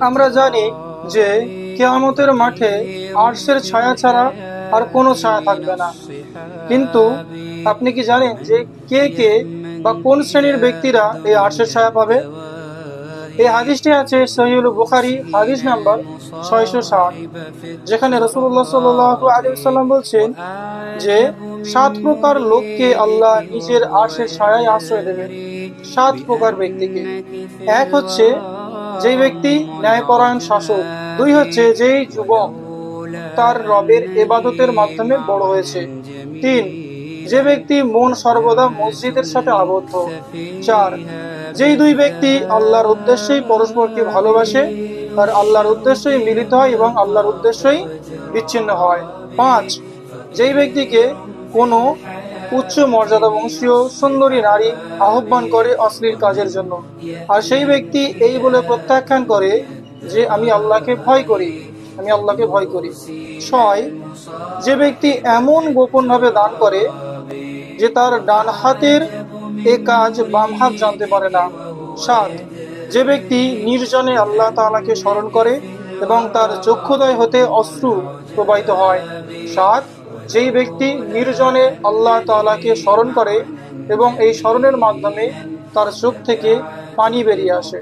আমরা জানি যে কিয়ামতের মাঠে আরশের ছায়া ছাড়া আর কোনো ছায়া থাকবে না। কিন্তু আপনি কি জানেন যে কে কে বা কোন শ্রেণীর ব্যক্তিরা এই আরশের ছায়া পাবে? এই হাদিসটি আছে সহিহুল বুখারী হাদিস নাম্বার 660, যেখানে রাসূলুল্লাহ সাল্লাল্লাহু আলাইহি ওয়াসাল্লাম বলছেন যে 7 প্রকার লোককে আল্লাহ নিজের আরশের ছায়ায় আশ্রয় দেবেন। 7 প্রকার ব্যক্তিকে। এক হচ্ছে যেই ব্যক্তি ন্যায়পরায়ণ শাসক। 2 হচ্ছে যেই যুবক তার রবের ইবাদতের মাধ্যমে বড় হয়েছে। 3, যে ব্যক্তি মন সর্বদা মসজিদের সাথে আবদ্ধ। 4, যেই 2 ব্যক্তি আল্লাহর উদ্দেশ্যেই পরস্পরকে ভালোবাসে আর আল্লাহর উদ্দেশ্যেই মিলিত হয় এবং আল্লাহর উদ্দেশ্যেই বিচ্ছিন্ন হয়। 5, যেই ব্যক্তিকে কোনো উচ্চ মর্যাদা বংশীয় সুন্দরী নারী আহ্বান করে অশ্লীল কাজের জন্য, আর সেই ব্যক্তি এই বলে প্রত্যাখ্যান করে যে আমি আল্লাহকে ভয় করি, আমি আল্লাহকে ভয় করি। 6, যে ব্যক্তি এমন গোপন ভাবে দান করে যে তার ডান হাতের এ কাজ বাম হাত জানতে পারে না। 7, যে ব্যক্তি নির্জনে আল্লাহ তাআলাকে স্মরণ করে এবং তার চক্ষুদ্বয় হতে অশ্রু প্রবাহিত হয়। 7, যেই ব্যক্তি নির্জনে আল্লাহ তাআলাকে স্মরণ করে এবং এই স্মরণের মাধ্যমে তার চোখ থেকে পানি বেরিয়ে আসে।